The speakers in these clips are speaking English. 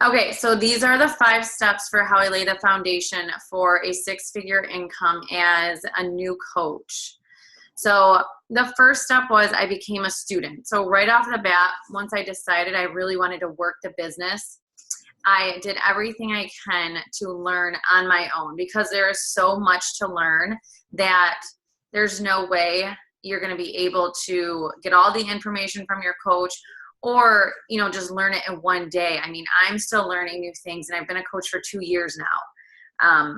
Okay, so these are the 5 steps for how I lay the foundation for a 6-figure income as a new coach. So the first step was I became a student. So right off the bat, once I decided I really wanted to work the business, I did everything I can to learn on my own because there is so much to learn that there's no way you're going to be able to get all the information from your coach or, just learn it in one day. I mean, I'm still learning new things and I've been a coach for 2 years now.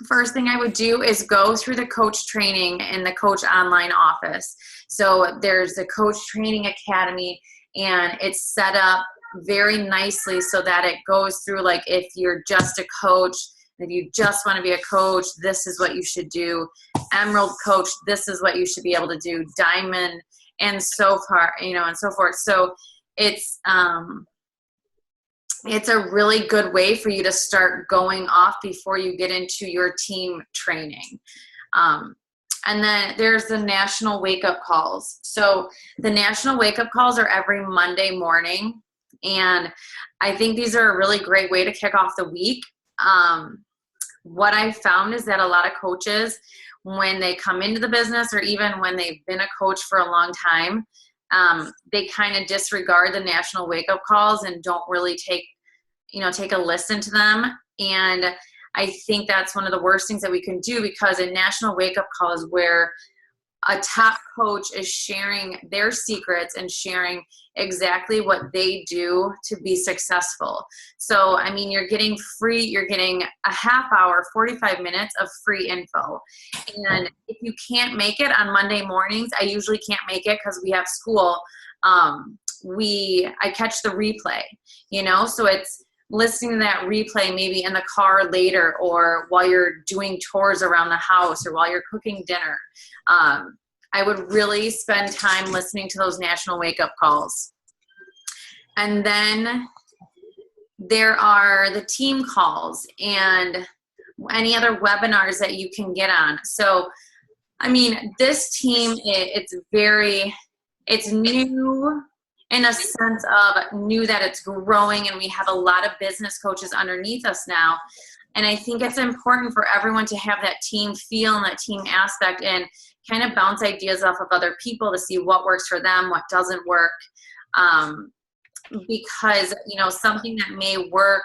First thing I would do is go through the coach training in the Coach Online office. So there's the Coach Training Academy, and it's set up very nicely so that it goes through, like, if you're just a coach, if you just want to be a coach, this is what you should do. Emerald coach, this is what you should be able to do. Diamond, and so far, and so forth. So it's a really good way for you to start going off before you get into your team training. And then there's the national wake-up calls. So the national wake-up calls are every Monday morning. And I think these are a really great way to kick off the week. What I found is that a lot of coaches, when they come into the business or even when they've been a coach for a long time, they kind of disregard the national wake-up calls and don't really take a listen to them. And I think that's one of the worst things that we can do, because a national wake-up call is where a top coach is sharing their secrets and sharing exactly what they do to be successful. So, I mean, you're getting a half hour, 45 minutes of free info. And if you can't make it on Monday mornings, I usually can't make it because we have school. I catch the replay, so it's listening to that replay maybe in the car later, or while you're doing chores around the house, or while you're cooking dinner. I would really spend time listening to those national wake-up calls. And then there are the team calls and any other webinars that you can get on. So, I mean, this team, it's new in a sense of new that it's growing, and we have a lot of business coaches underneath us now. And I think it's important for everyone to have that team feel and that team aspect, and kind of bounce ideas off of other people to see what works for them, what doesn't work. Because, something that may work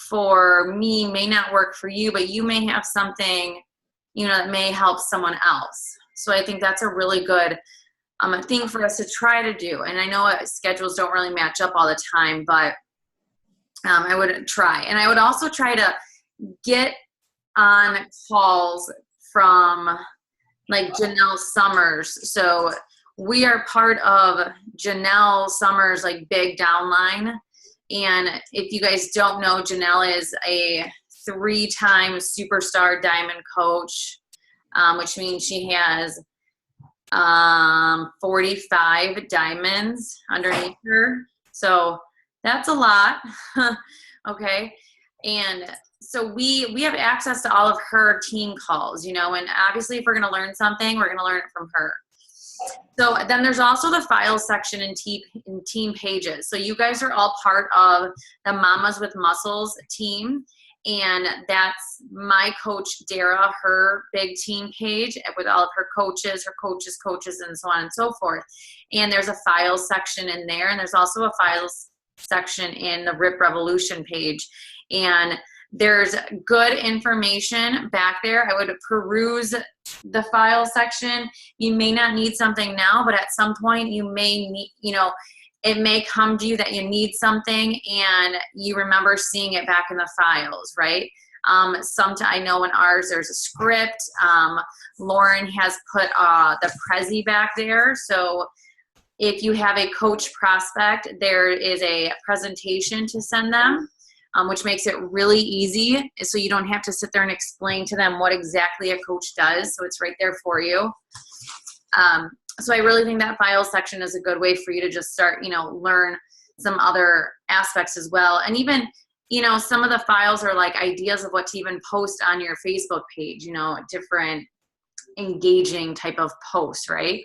for me may not work for you, but you may have something, that may help someone else. So I think that's a really good thing for us to try to do. And I know schedules don't really match up all the time, but I would try. And I would also try to get on calls from like Janelle Summers. So we are part of Janelle Summers, like big downline. And if you guys don't know, Janelle is a 3-time superstar diamond coach, which means she has 45 diamonds underneath her. So that's a lot. Okay. And so we have access to all of her team calls, and obviously if we're going to learn something, we're going to learn it from her. So then there's also the files section in team pages. So you guys are all part of the Mamas with Muscles team. And that's my coach, Dara, her big team page with all of her coaches, and so on and so forth. And there's a files section in there. And there's also a files section in the RIP Revolution page. And there's good information back there. I would peruse the file section. You may not need something now, but at some point you may need, it may come to you that you need something and you remember seeing it back in the files, right? I know in ours there's a script. Lauren has put the Prezi back there. So if you have a coach prospect, there is a presentation to send them, which makes it really easy. So you don't have to sit there and explain to them what exactly a coach does. So it's right there for you. So I really think that file section is a good way for you to just start, learn some other aspects as well. And even, some of the files are like ideas of what to even post on your Facebook page, different engaging type of posts, right?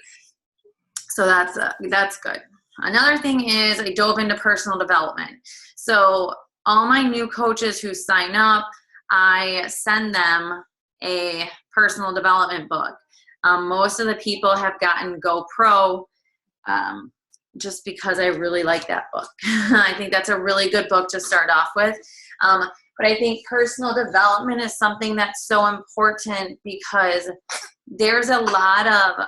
So that's good. Another thing is I dove into personal development. So all my new coaches who sign up, I send them a personal development book. Most of the people have gotten GoPro just because I really like that book. I think that's a really good book to start off with. But I think personal development is something that's so important because there's a lot of,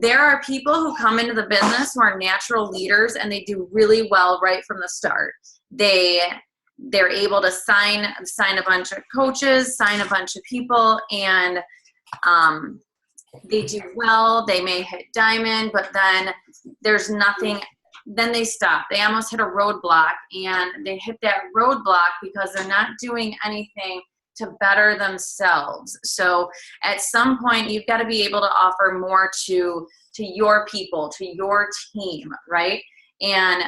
there are people who come into the business who are natural leaders and they do really well right from the start. They're able to sign a bunch of coaches, sign a bunch of people, and they do well. They may hit diamond, but then there's nothing. Then they stop. They almost hit a roadblock, and they hit that roadblock because they're not doing anything to better themselves. So at some point, you've got to be able to offer more to your people, to your team, right? And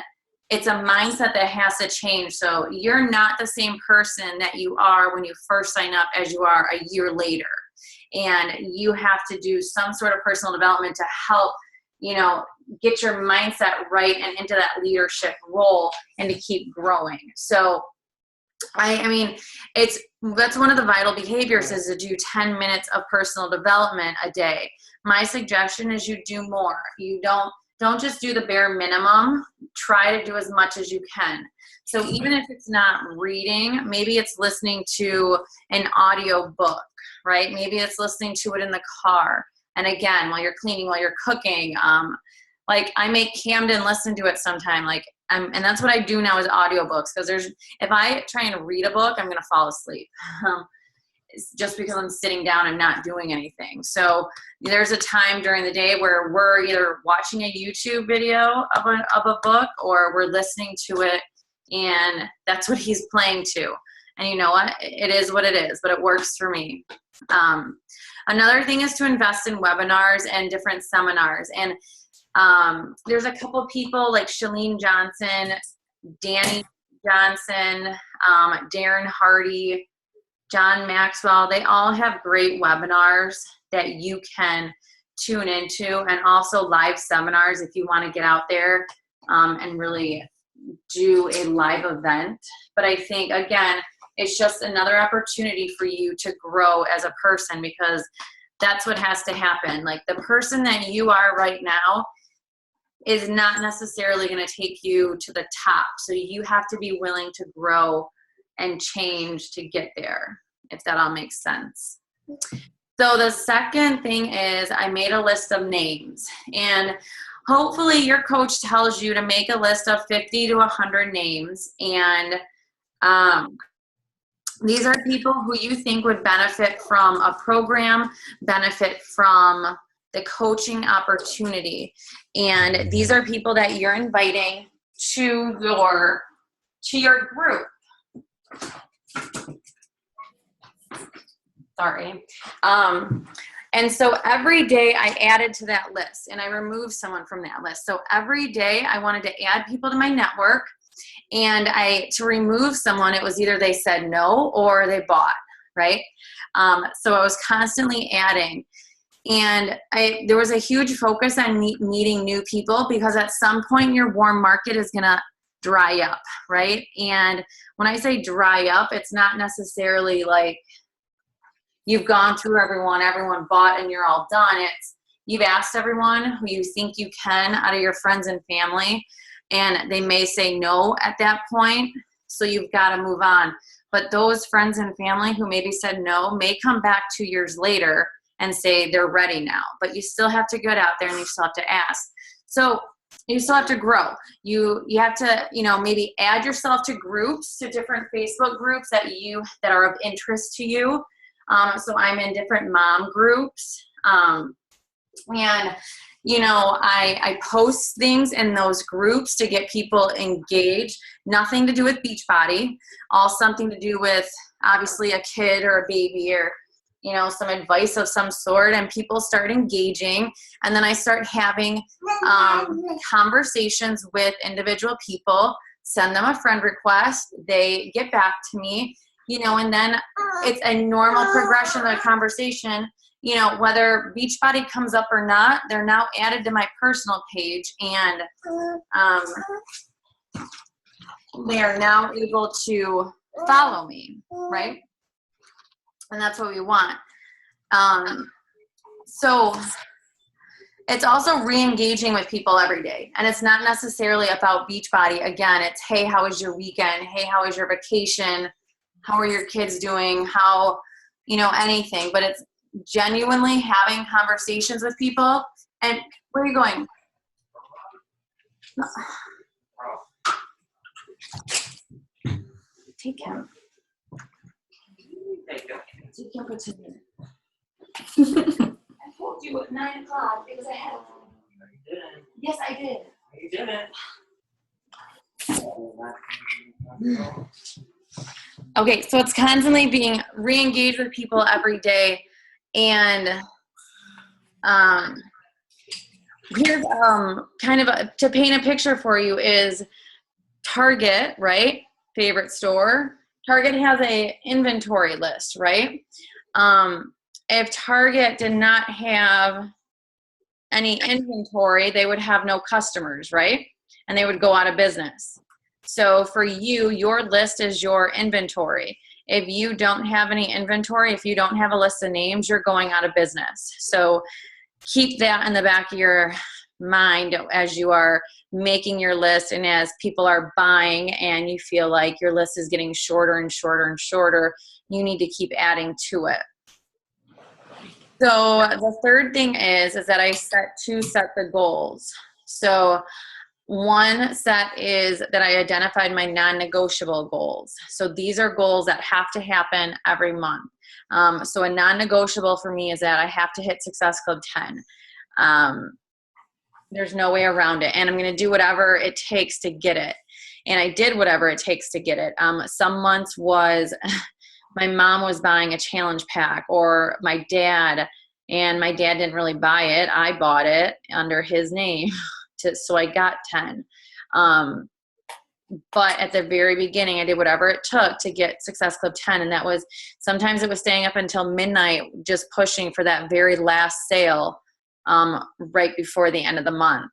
it's a mindset that has to change. So you're not the same person that you are when you first sign up as you are a year later. And you have to do some sort of personal development to help, get your mindset right and into that leadership role and to keep growing. So I mean, that's one of the vital behaviors is to do 10 minutes of personal development a day. My suggestion is you do more. You don't just do the bare minimum. Try to do as much as you can. So even if it's not reading, maybe it's listening to an audio book, right? Maybe it's listening to it in the car. And again, while you're cleaning, while you're cooking, like I make Camden listen to it sometime. And that's what I do now is audiobooks, because if I try and read a book, I'm going to fall asleep. It's just because I'm sitting down and not doing anything. So there's a time during the day where we're either watching a YouTube video of a book or we're listening to it, and that's what he's playing to. And you know what? It is what it is, but it works for me. Another thing is to invest in webinars and different seminars. And there's a couple people like Chalene Johnson, Danny Johnson, Darren Hardy, John Maxwell. They all have great webinars that you can tune into, and also live seminars if you want to get out there and really do a live event. But I think, again, it's just another opportunity for you to grow as a person, because that's what has to happen. Like the person that you are right now is not necessarily going to take you to the top. So you have to be willing to grow and change to get there, if that all makes sense. So the second thing is I made a list of names, and hopefully your coach tells you to make a list of 50 to 100 names. And these are people who you think would benefit from a program, benefit from the coaching opportunity. And these are people that you're inviting to your group. Sorry. And so every day I added to that list and I removed someone from that list. So every day I wanted to add people to my network, and to remove someone, it was either they said no or they bought, right? So I was constantly adding. And there was a huge focus on meeting new people, because at some point your warm market is going to dry up, right? And when I say dry up, it's not necessarily like you've gone through everyone bought and you're all done. It's you've asked everyone who you think you can out of your friends and family, and they may say no at that point. So you've got to move on. But those friends and family who maybe said no may come back 2 years later and say they're ready now. But you still have to get out there and you still have to ask. So you still have to grow. You have to, maybe add yourself to groups, to different Facebook groups that are of interest to you. So I'm in different mom groups. And I post things in those groups to get people engaged. Nothing to do with Beachbody, all something to do with obviously a kid or a baby or, some advice of some sort, and people start engaging. And then I start having conversations with individual people, send them a friend request. They get back to me, and then it's a normal progression of the conversation. Whether Beachbody comes up or not, they're now added to my personal page. And they are now able to follow me, right? And that's what we want. So it's also re-engaging with people every day. And it's not necessarily about Beachbody. Again, it's, hey, how was your weekend? Hey, how was your vacation? How are your kids doing? How, anything. But it's genuinely having conversations with people. And where are you going? Take him. Take him for 2 minutes. I told you at 9 o'clock because I had. You didn't. Yes, I did. You didn't. Okay, so it's constantly being re-engaged with people every day, and here's kind of to paint a picture for you is Target, right? Favorite store. Target has a inventory list, right? If Target did not have any inventory, they would have no customers, right? And they would go out of business. So for you, your list is your inventory. If you don't have any inventory, if you don't have a list of names, you're going out of business. So keep that in the back of your mind as you are making your list, and as people are buying and you feel like your list is getting shorter and shorter and shorter, you need to keep adding to it. So the third thing is that I set the goals. So one set is that I identified my non-negotiable goals. So these are goals that have to happen every month. So a non-negotiable for me is that I have to hit Success Club 10. There's no way around it. And I'm going to do whatever it takes to get it. And I did whatever it takes to get it. Some months was my mom was buying a challenge pack, or my dad, and my dad didn't really buy it. I bought it under his name. So I got 10. But at the very beginning, I did whatever it took to get Success Club 10. And that was, sometimes it was staying up until midnight, just pushing for that very last sale right before the end of the month.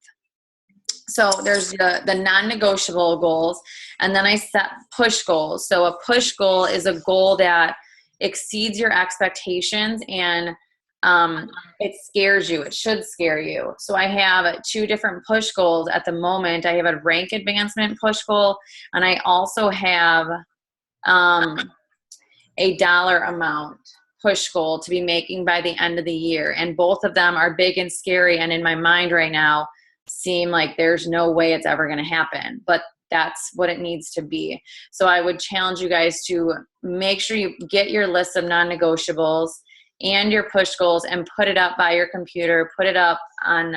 So there's the non-negotiable goals. And then I set push goals. So a push goal is a goal that exceeds your expectations, and it scares you. It should scare you. So I have 2 different push goals at the moment. I have a rank advancement push goal, and I also have a dollar amount push goal to be making by the end of the year. And both of them are big and scary, and in my mind right now seem like there's no way it's ever going to happen. But that's what it needs to be. So I would challenge you guys to make sure you get your list of non-negotiables and your push goals and put it up by your computer, put it up on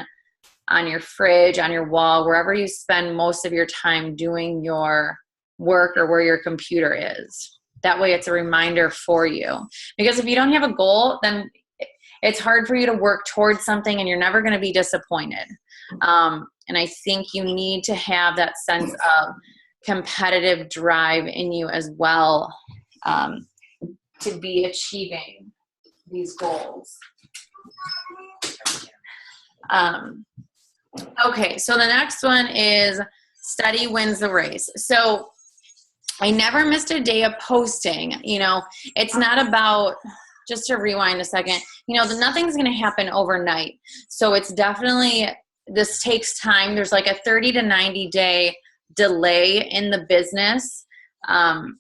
your fridge, on your wall, wherever you spend most of your time doing your work, or where your computer is. That way it's a reminder for you. Because if you don't have a goal, then it's hard for you to work towards something, and you're never going to be disappointed. And I think you need to have that sense of competitive drive in you as well, to be achieving these goals. Okay, so the next one is study wins the race. So I never missed a day of posting. It's not about, just to rewind a second, nothing's going to happen overnight. So it's definitely, this takes time. There's like a 30 to 90 day delay in the business.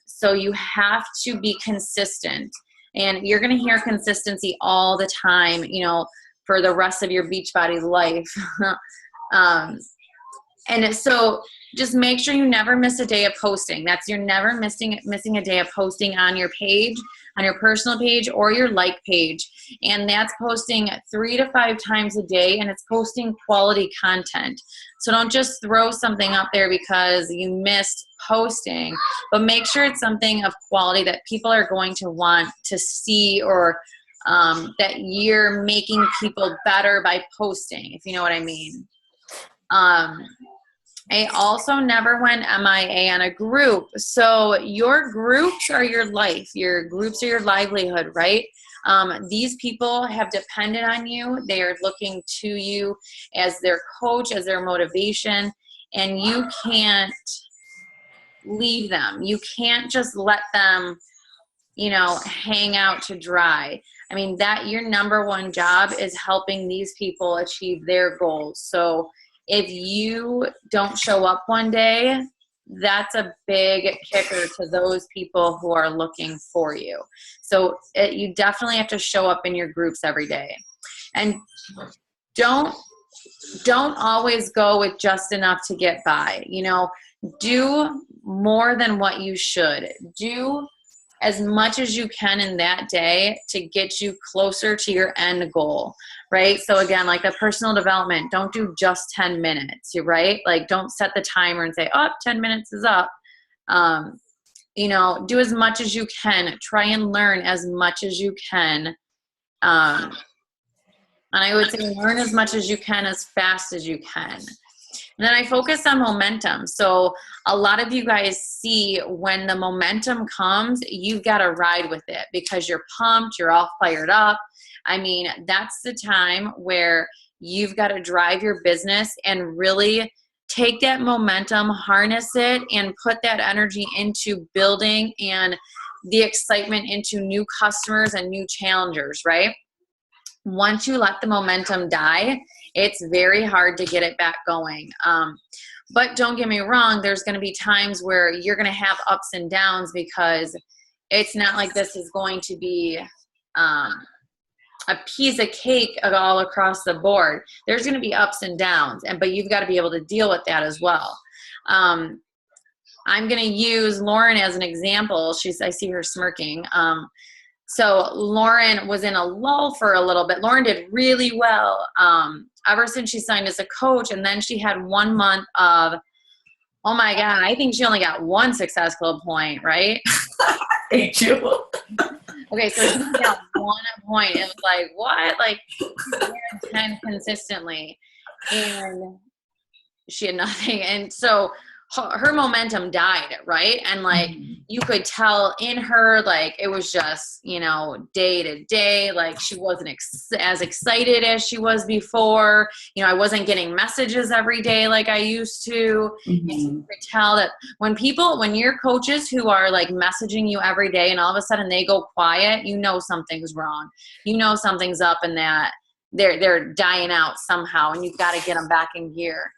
So you have to be consistent, and you're going to hear consistency all the time, for the rest of your Beachbody life. And so just make sure you never miss a day of posting. You're never missing a day of posting on your page, on your personal page or your like page. And that's posting 3 to 5 times a day, and it's posting quality content. So don't just throw something up there because you missed posting, but make sure it's something of quality that people are going to want to see, or that you're making people better by posting, if you know what I mean. I also never went MIA on a group. So your groups are your life. Your groups are your livelihood, right? These people have depended on you. They are looking to you as their coach, as their motivation, and you can't leave them. You can't just let them, hang out to dry. I mean, that your number one job is helping these people achieve their goals. So if you don't show up one day, that's a big kicker to those people who are looking for you. So you definitely have to show up in your groups every day. And don't always go with just enough to get by. Do more than what you should. Do as much as you can in that day to get you closer to your end goal, right? So again, like the personal development, don't do just 10 minutes, right? Like don't set the timer and say, 10 minutes is up. Do as much as you can. Try and learn as much as you can. And I would say learn as much as you can, as fast as you can. And then I focus on momentum. So a lot of you guys see when the momentum comes, you've got to ride with it because you're pumped, you're all fired up. I mean, that's the time where you've got to drive your business and really take that momentum, harness it, and put that energy into building and the excitement into new customers and new challengers, right? Once you let the momentum die, it's very hard to get it back going. But don't get me wrong, there's going to be times where you're going to have ups and downs because it's not like this is going to be a piece of cake all across the board. There's going to be ups and downs, but you've got to be able to deal with that as well. I'm going to use Lauren as an example. I see her smirking. So Lauren was in a lull for a little bit. Lauren did really well ever since she signed as a coach. And then she had 1 month of, oh my God, I think she only got one Success Club point, right? Thank you. Okay, so she only got 1 point. It was like, what? Like, she had 10 consistently. And she had nothing. And so her momentum died, right? And like you could tell in her, like it was just, day to day, like she wasn't as excited as she was before. I wasn't getting messages every day like I used to. And you could tell that when your coaches who are like messaging you every day and all of a sudden they go quiet, something's wrong. Something's up and that they're dying out somehow and you've got to get them back in gear.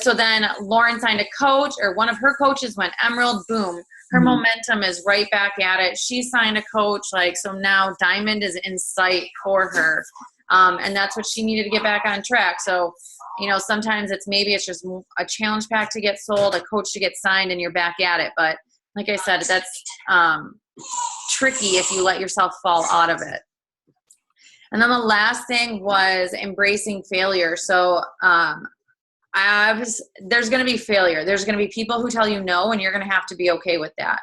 So then Lauren signed a coach, or one of her coaches went Emerald, boom. Her momentum is right back at it. She signed a coach, so now Diamond is in sight for her. And that's what she needed to get back on track. So, sometimes it's just a challenge pack to get sold, a coach to get signed, and you're back at it. But like I said, that's tricky if you let yourself fall out of it. And then the last thing was embracing failure. So, there's going to be failure. There's going to be people who tell you no, and you're going to have to be okay with that.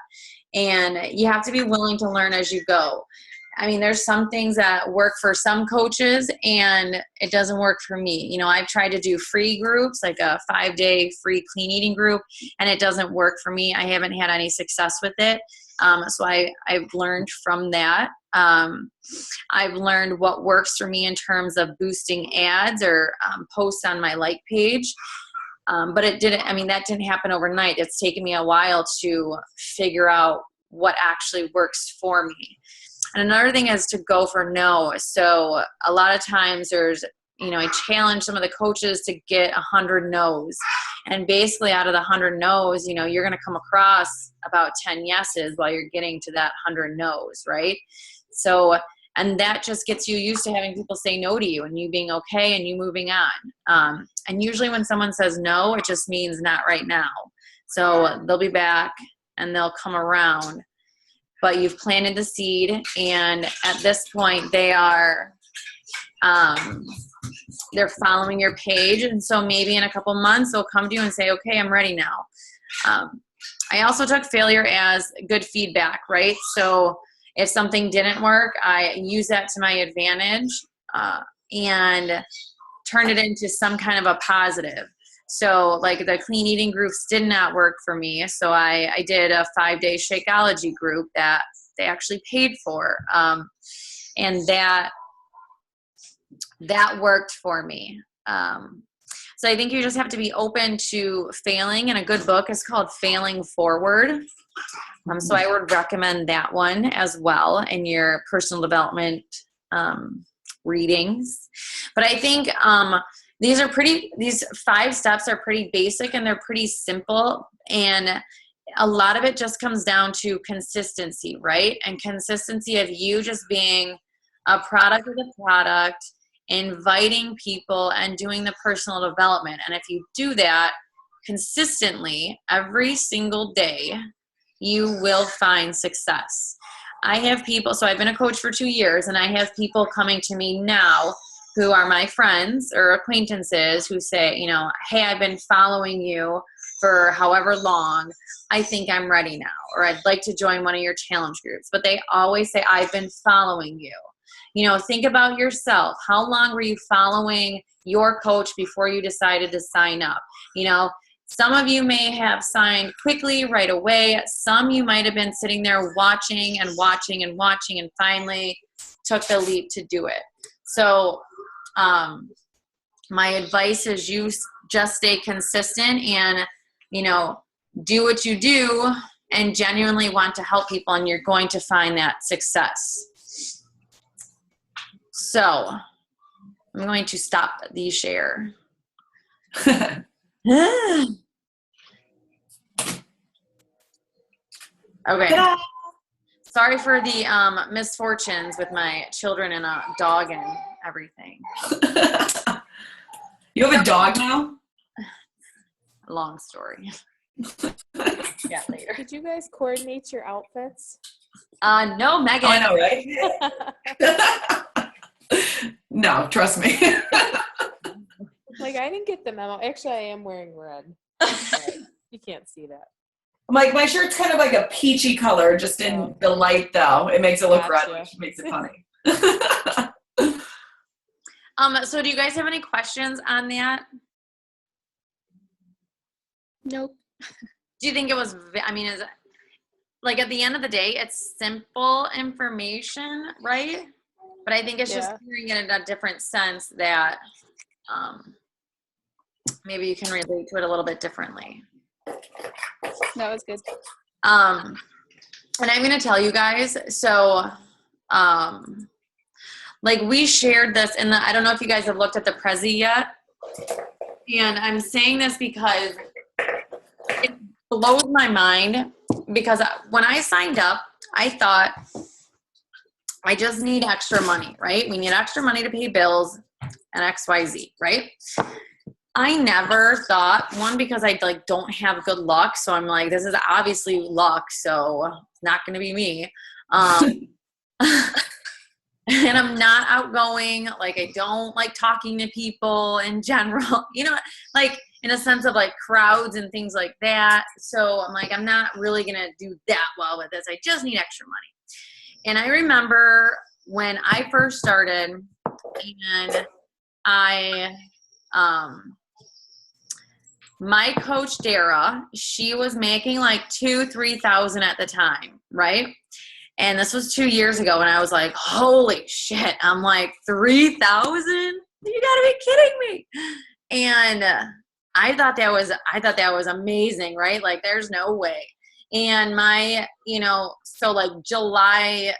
And you have to be willing to learn as you go. I mean, there's some things that work for some coaches and it doesn't work for me. I've tried to do free groups, like a 5-day free clean eating group, and it doesn't work for me. I haven't had any success with it. So I've learned from that. I've learned what works for me in terms of boosting ads or posts on my like page. But that didn't happen overnight. It's taken me a while to figure out what actually works for me. And another thing is to go for no. So a lot of times I challenge some of the coaches to get 100 no's. And basically out of the 100 no's, you're going to come across about 10 yeses while you're getting to that 100 no's, right? So, and that just gets you used to having people say no to you and you being okay and you moving on. And usually when someone says no, it just means not right now. So they'll be back and they'll come around. But you've planted the seed, and at this point they are they're following your page, and so maybe in a couple months they'll come to you and say, okay, I'm ready now. I also took failure as good feedback, right? So if something didn't work, I use that to my advantage and turn it into some kind of a positive. So like the clean eating groups did not work for me. So I did a 5-day Shakeology group that they actually paid for. And that worked for me. So I think you just have to be open to failing, and a good book is called Failing Forward. So I would recommend that one as well in your personal development readings. But I think these 5 steps are pretty basic and they're pretty simple. And a lot of it just comes down to consistency, right? And consistency of you just being a product of the product, inviting people and doing the personal development. And if you do that consistently every single day, you will find success. I have people, so I've been a coach for 2 years, and I have people coming to me now who are my friends or acquaintances who say, you know, hey, I've been following you for however long. I think I'm ready now, or I'd like to join one of your challenge groups. But they always say, I've been following you. You know, think about yourself. How long were you following your coach before you decided to sign up? You know, some of you may have signed quickly right away. Some you might have been sitting there watching and watching and watching and finally took the leap to do it. So my advice is you just stay consistent and, you know, do what you do and genuinely want to help people, and you're going to find that success. So I'm going to stop the share. Okay. Sorry for the misfortunes with my children and a dog and everything. You have a dog now? Long story. Yeah, later. Did you guys coordinate your outfits? No, Megan. Oh, I know, right? No, trust me. Like, I didn't get the memo. Actually, I am wearing red. You can't see that. Like, my shirt's kind of like a peachy color, just in the light, though. It makes it look red, Gotcha. which makes it funny. So do you guys have any questions on that? Nope. Do you think it was, is it, like, at the end of the day, it's simple information, right? But I think it's just hearing it in a different sense that maybe you can relate to it a little bit differently. That was good. And I'm going to tell you guys, so, like, we shared this in I don't know if you guys have looked at the Prezi yet. And I'm saying this because it blows my mind, because when I signed up, I thought I just need extra money, right? We need extra money to pay bills and XYZ, right? I never thought, one, because I don't have good luck. So I'm like, this is obviously luck. So it's not going to be me. And I'm not outgoing. Like, I don't like talking to people in general, you know, like in a sense of like crowds and things like that. So I'm like, I'm not really going to do that well with this. I just need extra money. And I remember when I first started, and my coach, Dara, she was making like $2,000-3,000 at the time, right? And this was 2 years ago, and I was like, holy shit. I'm like, 3,000? You gotta be kidding me. And I thought that was amazing, right? Like, there's no way. And my, so like July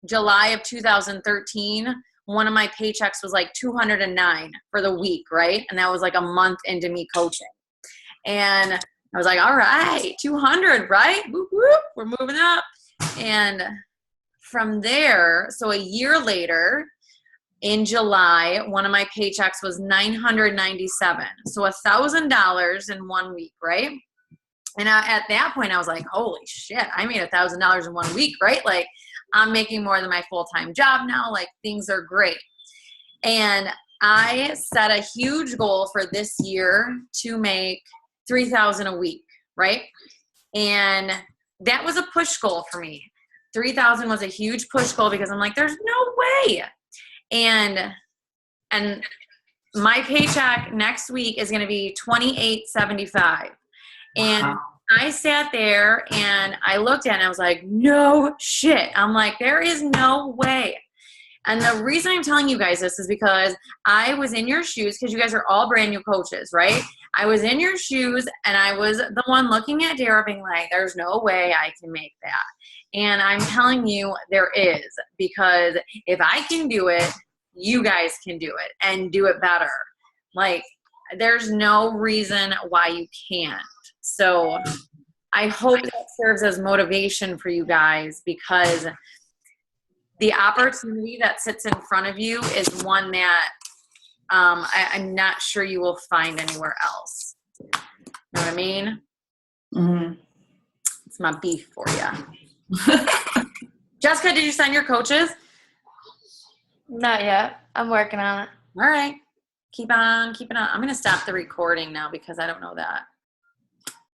of 2013, one of my paychecks was like $209 for the week, right? And that was like a month into me coaching. And I was like, all right, 200, right? Whoop, whoop, we're moving up. And from there, so a year later, in July, one of my paychecks was $997. So $1,000 in 1 week, right? And at that point, I was like, holy shit, I made $1,000 in 1 week, right? Like, I'm making more than my full-time job now. Like, things are great. And I set a huge goal for this year to make $3,000 a week, right? And that was a push goal for me. 3,000 was a huge push goal, because I'm like, there's no way. And my paycheck next week is going to be $2,875. And wow. I sat there and I looked at it and I was like, no shit. I'm like, there is no way. And the reason I'm telling you guys this is because I was in your shoes, because you guys are all brand new coaches, right? I was in your shoes, and I was the one looking at Dara being like, there's no way I can make that. And I'm telling you there is, because if I can do it, you guys can do it and do it better. Like, there's no reason why you can't. So I hope that serves as motivation for you guys, because the opportunity that sits in front of you is one that I'm not sure you will find anywhere else. You know what I mean? Mm-hmm. It's my beef for you. Jessica, did you send your coaches? Not yet. I'm working on it. All right. Keep on keeping on. I'm going to stop the recording now because I don't know that.